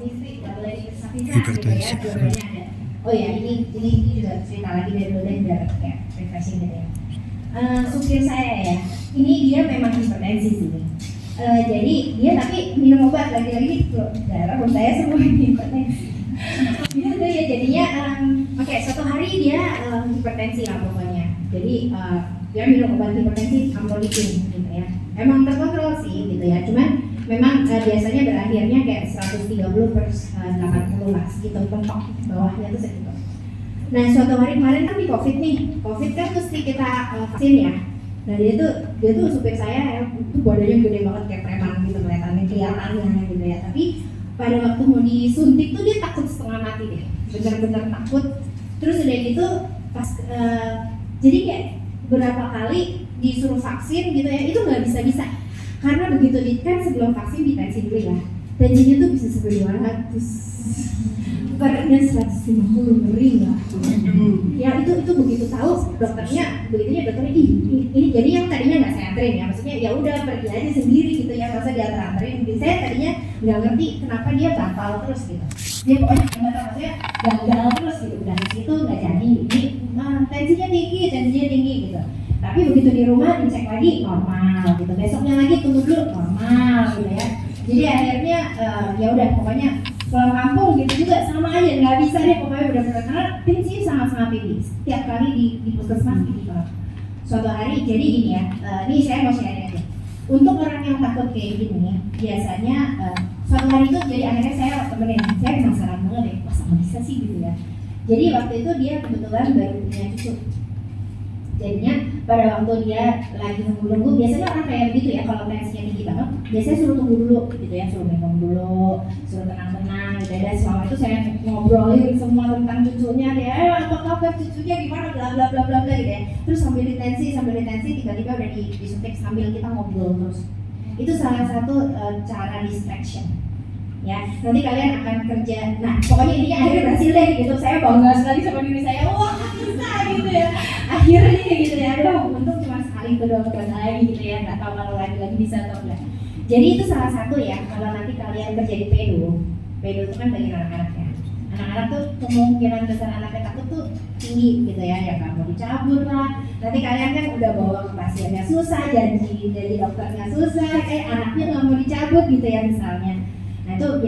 listrik, nggak boleh dipisah gitu ya, dua-duanya ada. Oh ya, ini juga cerita lagi dari dulu biar kayak refreshing gitu ya. Supir saya ya, ini dia memang hipertensi sih. Jadi dia tapi minum obat lagi-lagi darah saya semua hipertensi. Gitu ya jadinya. Oke, suatu hari dia hipertensi lah pokoknya. Jadi dia minum obat hipertensi amlodipin gitu ya. Emang terkontrol sih gitu ya. Cuman memang biasanya berakhirnya kayak 130/80 lah gitu, pentok bawahnya tuh segitu. Nah suatu hari kemarin kan di COVID nih, COVID kan mesti kita vaksin ya. Nah dia tuh supir saya itu badannya gede banget kayak preman gitu kelihatannya gitu ya. Tapi pada waktu mau disuntik tuh dia takut setengah mati deh, benar-benar takut. Terus udah gitu pas jadi kayak berapa kali disuruh vaksin gitu ya, itu nggak bisa karena begitu kan sebelum vaksin ditensi dulu ya, tensinya tuh bisa sampai 200, beratnya 150, ngeri nggak? Ya itu begitu tahu dokternya ini jadi yang tadinya nggak saya anterin ya, maksudnya ya udah pergi aja sendiri gitu ya, masa dianterin. Saya tadinya nggak ngerti kenapa dia batal terus gitu, dia pokoknya maksudnya gagal terus gitu, udah gitu nggak jadi, ini tensinya tinggi gitu. Tapi begitu di rumah dicek lagi normal gitu, besoknya lagi tunggu dulu normal gitu ya. Jadi akhirnya ya udah pokoknya pulang kampung gitu juga sama aja, nggak bisa deh pokoknya benar-benar karena tensinya sangat-sangat tinggi. Setiap kali di puskesmas gitu. Suatu hari jadi ini ya, ini saya mau share aja. Untuk orang yang takut kayak gini, biasanya suatu hari itu jadi akhirnya saya temenin, saya penasaran banget deh, masa bisa sih gitu ya. Jadi waktu itu dia kebetulan baru punya cucu. Jadinya pada waktu dia lagi nunggu, biasanya orang kayak begitu ya, kalau tensinya tinggi banget biasanya suruh tunggu dulu gitu ya, suruh minum dulu, suruh tenang-tenang gitu ya. Dan selama itu saya ngobrolin semua tentang cucunya, dia apa kabar cucunya gimana, bla bla bla bla bla gitu ya. Terus sambil ditensi tiba-tiba udah disuntik sambil kita ngobrol terus. Itu salah satu cara distraction ya. Nanti kalian akan kerja, nah pokoknya ini akhirnya berhasil deh gitu. Saya bangga sekali sama diri saya, wah bisa gitu ya akhirnya gitu ya. Aduh untung cuma sekali kedua lagi gitu ya, nggak tahu kalau lagi bisa atau enggak. Jadi itu salah satu ya, kalau nanti kalian kerja di pedo itu kan bagi anak-anak ya. Anak-anak tuh kemungkinan besar anaknya takut tuh tinggi gitu ya, ya kan mau dicabut lah. Nanti kalian kan udah bawa ke pasiennya susah, jadi dokternya susah, anaknya nggak mau dicabut gitu ya misalnya. Nah itu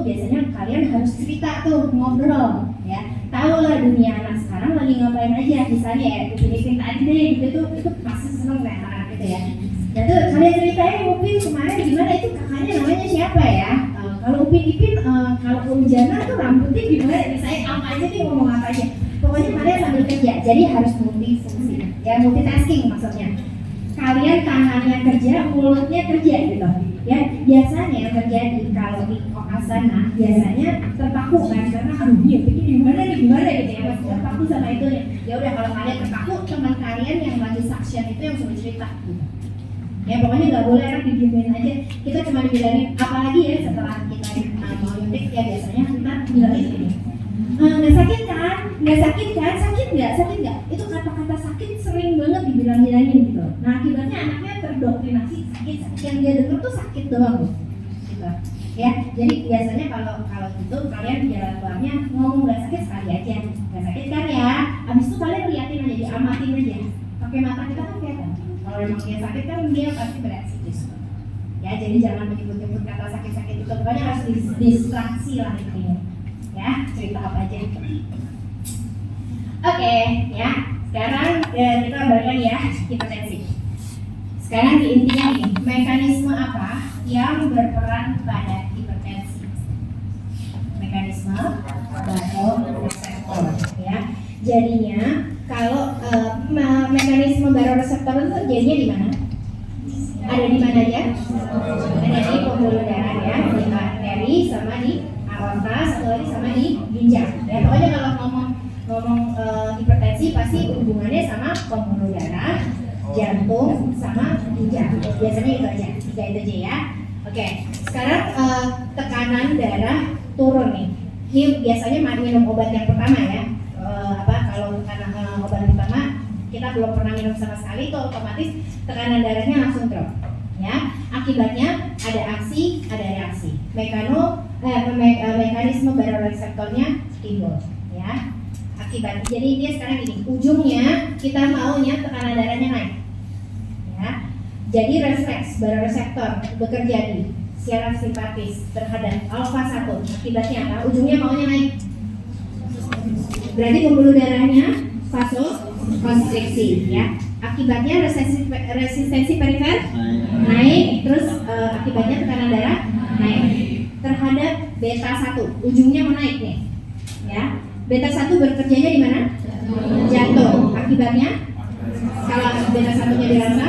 biasanya kalian harus cerita tuh, ngobrol ya, tahu lah dunia anak sekarang lagi ngapain aja, misalnya ya Upin tadi deh gitu tuh, itu pasti seneng deh anak gitu ya. Nah tuh kalian ceritain Upin kemarin gimana, itu kakaknya namanya siapa ya, kalau Upin kalau Jana tuh rambutnya gimana, saya apa aja nih, ngomong apa aja, pokoknya kalian sambil kerja. Jadi harus multifungsi ya, multitasking maksudnya. Kalian tangannya kerja, mulutnya kerja gitu ya. Biasanya yang terjadi kalau di asana biasanya terpaku kan, karena aduh dia begini gimana gitu ya, masih terpaku sama itu ya. Udah kalau kalian terpaku, teman kalian yang lagi suction itu yang suruh cerita gitu ya. Pokoknya nggak boleh anak didiemin aja, kita cuma dibilangin, apalagi ya setelah kita mau nyuntik ya biasanya kita bilangin gini, nggak sakit kan, sakit nggak, itu kata-kata sakit sering banget dibilang-bilangin gitu. Nah akibatnya anaknya terdoktrinasi sakit, yang dia dengar tuh sakit doang gitu ya. Jadi biasanya kalau gitu kalian jalan keluarnya ngomong nggak sakit sekali aja, nggak sakit kan ya, abis itu kalian liatin aja, diamatin aja pakai mata kita kan kelihatan. Kalau memang dia sakit kan dia pasti bereaksi gitu ya. Jadi jangan menyebut-nyebut kata sakit-sakit itu, pokoknya harus distraksi lah intinya ya, cerita apa aja. Oke, ya sekarang kita balik ya hipertensi. Sekarang di intinya nih, mekanisme apa yang berperan pada hipertensi? Mekanisme baroreseptor ya. Jadinya kalau mekanisme baroreseptor itu jadinya di mana? Ada di mana aja? Ada di pembuluh darah ya, di arteri sama di aorta, satu lagi sama di ginjal. Ya pokoknya kalau ngomong hipertensi pasti hubungannya sama pembuluh darah, jantung sama ginjal. Biasanya itu aja, tiga itu aja ya. Oke, sekarang tekanan darah turun nih. Ini biasanya minum obat yang pertama ya. Kalau tekanan obat pertama kita belum pernah minum sama sekali, itu otomatis tekanan darahnya langsung drop. Ya, akibatnya ada aksi, ada reaksi. mekanisme baroreseptornya timbul, ya. Akibat, jadi dia sekarang gini, ujungnya kita maunya tekanan darahnya naik, ya. Jadi refleks baroreseptor bekerja di syaraf simpatis terhadap alfa 1. Akibatnya apa? Ujungnya maunya naik. Berarti pembuluh darahnya vasokonstriksi, ya. Akibatnya resistensi perifer naik, terus akibatnya tekanan darah naik terhadap beta 1. Ujungnya mau naik nih, ya. Beta 1 bekerjanya di mana? Jantung. Akibatnya kalau beta 1-nya dirasa,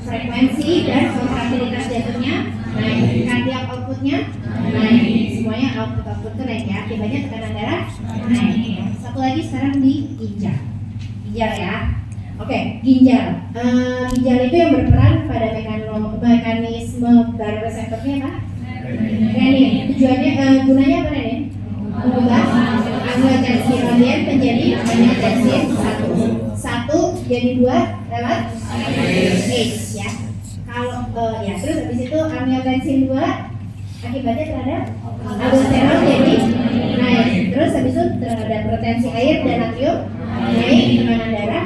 frekuensi dan kontraktilitas jantungnya naik, kardiak outputnya naik, semuanya output itu naik, ya. Akibatnya tekanan darah naik. Satu lagi sekarang di ginjal, ya. Oke, ginjal. Ginjal itu yang berperan pada mekanisme baroreseptornya apa? Renin. Tujuannya, gunanya apa renin? Mengubah angiotensin menjadi angiotensin 1 jadi 2 lewat ACE, ya. Kalau ya, terus habis itu angiotensin 2 akibatnya terhadap aldosterone jadi naik, terus habis itu terhadap retensi air dan natrium naik, tekanan darah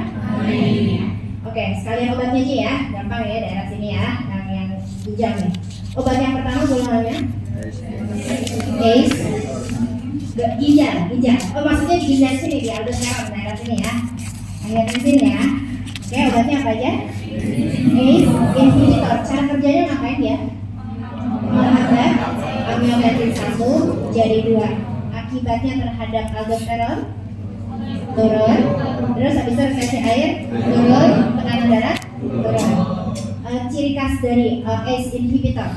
naik. Oke, sekalian obatnya aja ya, gampang ya daerah sini ya, yang ginjal nih. Obat yang pertama golongannya ACE. Ginjal. Oh, maksudnya di ginjal sini, di aldosterone daerah sini ya. Angiotensin ya. Oke, obatnya apa aja? ACE inhibitor. Cara kerjanya ngapain ya? Menghambat angiotensin 1 jadi 2. Akibatnya terhadap aldosteron turun. Terus habis itu retensi air turun, tekanan darah turun. Ciri khas dari ACE inhibitor.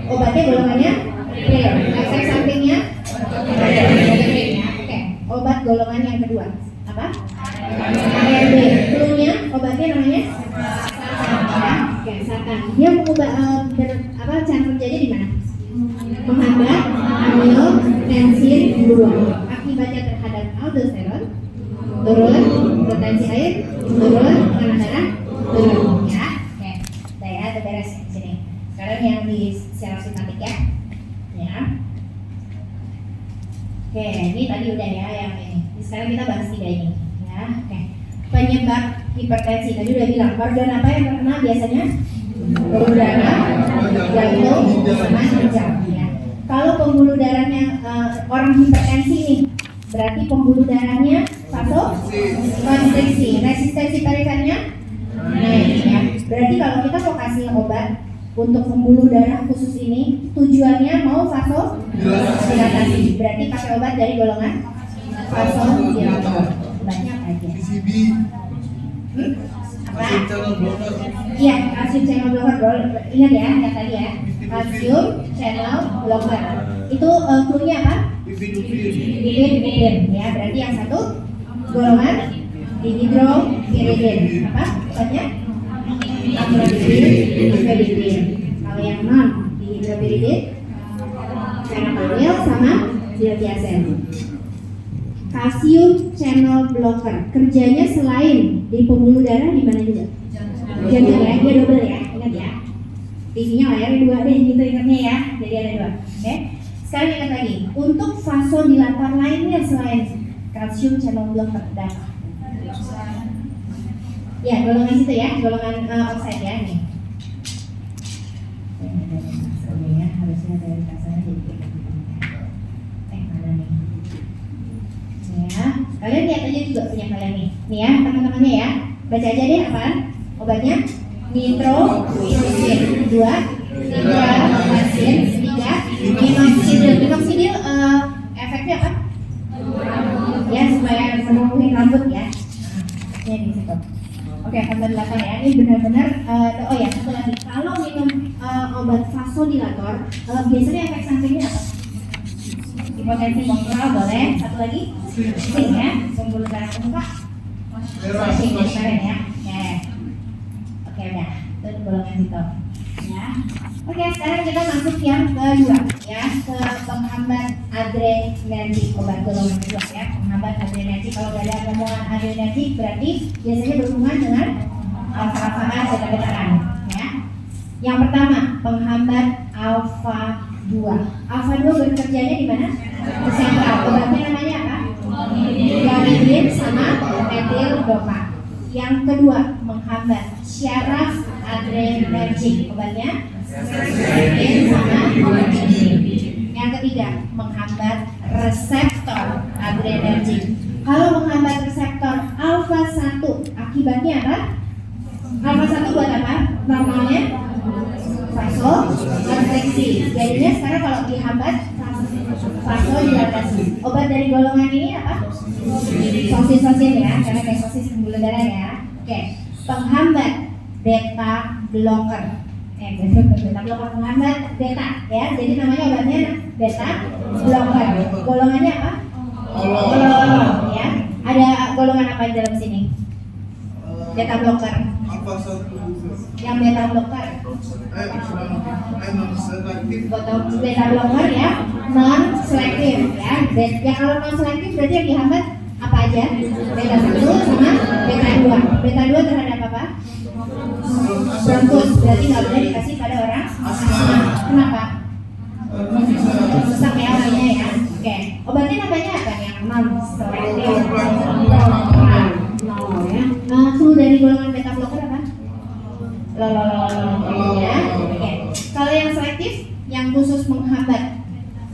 Obatnya golongannya clear. Efek sampingnya oke. Obat golongan yang kedua apa? ARB. Cluenya obatnya namanya sartan. Oke, sartan. Dia mengubah cara kerjanya di mana? Menghambat angiotensin 2. Akibatnya terhadap aldosteron turun, retensi air turun, tekanan darah turun, ya. Oke, udah ya, udah beres di sini. Sekarang yang di syaraf simpatik ya. Oke, ini tadi udah ya yang ini. Sekarang kita bahas 3 ini, ya. Oke. Penyebab hipertensi tadi udah bilang. Organ apa yang terkena biasanya? Pembuluh darah, jantung, sama ginjal, ya. Kalau pembuluh darahnya orang hipertensi nih, berarti pembuluh darahnya vasokonstriksi, resistensi perifernya naik, ya. Berarti kalau kita mau kasih obat untuk pembuluh darah khusus ini, tujuannya mau vasodilatasi. Berarti pakai obat dari golongan vasodilator. Obatnya apa aja? Apa? Iya, kalsium channel blocker. Ingat ya, yang tadi ya. Kalsium channel blocker. Itu cluenya apa? Bifidobin. Ya, berarti yang satu golongan dihidropyridin. Apa? Obatnya? Amlodipin. Kalau yang non dihidropyridin, fenobarbital sama diltiazem. Kalsium channel blocker kerjanya selain di pembuluh darah di mana juga? Jantung ya, dia double ya, ingat ya. TV-nya layarnya 2 deh, gitu ingatnya ya. Jadi ada 2. Oke. Sekarang ingat lagi, untuk vasodilator lainnya selain kalsium channel blocker dan ya, golongan situ ya, golongan oxide ya nih. Ya, harusnya dari kasarnya jadi mana nih? Ya, kalian lihat aja juga punya kalian nih. Nih ya, teman-temannya ya. Baca aja deh apaan? Obatnya nitroglycerin 2, nitroglacin 3, minoxidil. Minoxidil efeknya apa? Ya, supaya memenuhi rambut ya. Ini di situ. Oke, vasodilator ya. Ini benar-benar oh ya, satu lagi. Kalau minum obat vasodilator, biasanya efek sampingnya apa? Hipotensi postural boleh. Satu lagi, sing ya, pembuluh darah muka. Sing kemarin ya. Oke, udah. Itu golongan itu. Ya. Oke, sekarang kita masuk yang kedua ya, ke penghambat adrenergi, obat golongan kedua ya, penghambat adrenergi. Kalau nggak ada ngomongan adrenergi berarti biasanya berhubungan dengan alfa-alfaan, beta-betaan ya. Yang pertama, penghambat alfa 2. Alfa 2 bekerjanya di mana? Di sentral. Obatnya namanya apa? Clonidin sama etil dopa. Yang kedua, menghambat syaraf adrenergic. Obatnya clonidin sama clonidin. Yang ketiga, menghambat reseptor adrenergic. Kalau menghambat reseptor alfa 1, akibatnya apa? Alfa 1 buat apa? Normalnya vasokonstriksi. Jadinya sekarang kalau dihambat vasodilatasi. Obat dari golongan ini apa? Sosis ya, karena kayak sosis pembuluh darah ya. Oke, penghambat beta blocker. Beta blocker penghambat beta ya. Jadi namanya obatnya beta blocker. Golongannya apa? Ya. Ada golongan apa di dalam sini? Beta blocker. Yang beta blocker. Beta blocker ya, non selektif ya. Ya kalau non selektif berarti yang dihambat apa aja? Beta 1 sama beta 2. Beta 2 terhadap apa? Bronkus. Berarti nggak boleh dikasih pada orang asma. Kenapa? Sesak ya orangnya ya. Oke. Obatnya namanya apa yang non selektif? Ya. Full dari golongan beta blocker apa? Ya. Oke. Kalau yang selektif, yang khusus menghambat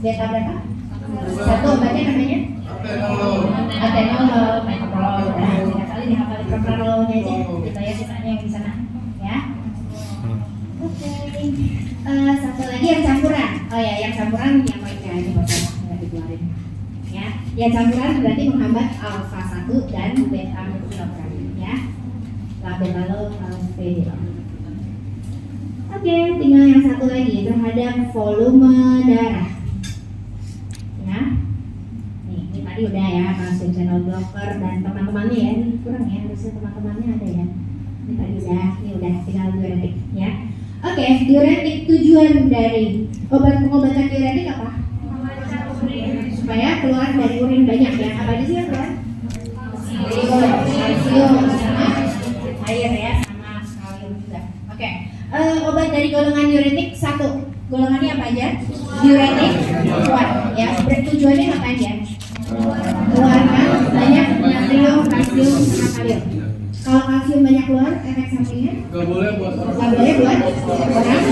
beta berapa? 1 obatnya namanya atenolol, metoprolol. Nah, kali dihafal propranololnya aja, gitu ya sisanya yang di sana, ya. Oke. Satu lagi yang campuran. Oh ya, yang campuran yang baiknya aja nggak dikeluarin. Ya, yang campuran berarti menghambat alfa 1 dan beta blocker, ya. Labetalol, alfedilol. Oke, tinggal yang satu lagi terhadap volume darah. Ya, ini tadi udah ya, calcium channel blocker dan teman-temannya ya. Ini kurang ya, harusnya teman-temannya ada ya. Ini tadi udah, ini udah tinggal diuretik ya. Oke, diuretik tujuan dari pengobatan diuretik apa? Supaya keluar dari urin banyak ya. Apa aja sih yang keluar? Kalsium sama air ya, sama kalium juga. Oke. Obat dari golongan diuretik 1. Golongannya apa aja? Diuretik kuat ya. Tujuannya apa aja? Keluarkan banyak natrium, kalsium, sama kalium. Kalau kalsium banyak keluar, efek sampingnya? Gak boleh buat orang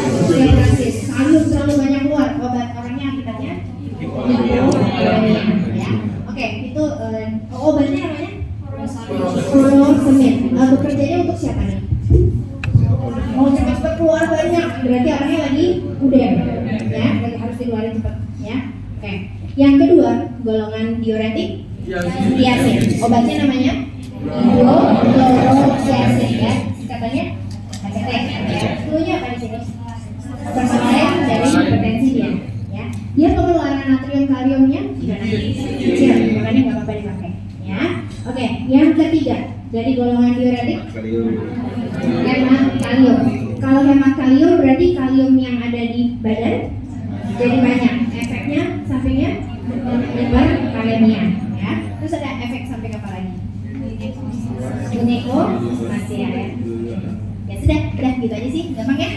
hipotensis. Kalium terlalu banyak keluar, obat orangnya akibatnya ya. Oke, itu obatnya namanya? Furosemid. Bekerjanya untuk siapa nih? Mau cepat keluar banyak, berarti orangnya lagi udah ya, lagi harus dikeluarin cepat ya. Oke. Yang kedua, golongan diuretik diasin. Obatnya namanya hidrochlorothiazide ya. Katanya ACT ya. Cluenya apa di sini? Personain dari hipertensi dia ya. Dia pengeluaran natrium kaliumnya kecil, makanya nggak apa-apa dipakai ya. Oke, yang ketiga dari golongan diuretik hemakalium. Kalau hemakalium berarti kalium yang ada di badan jadi banyak. Efeknya sampingnya hiperkalemia ya. Terus ada efek samping apa lagi? Gineko masih ya. Ya sudah gitu aja sih, gampang ya.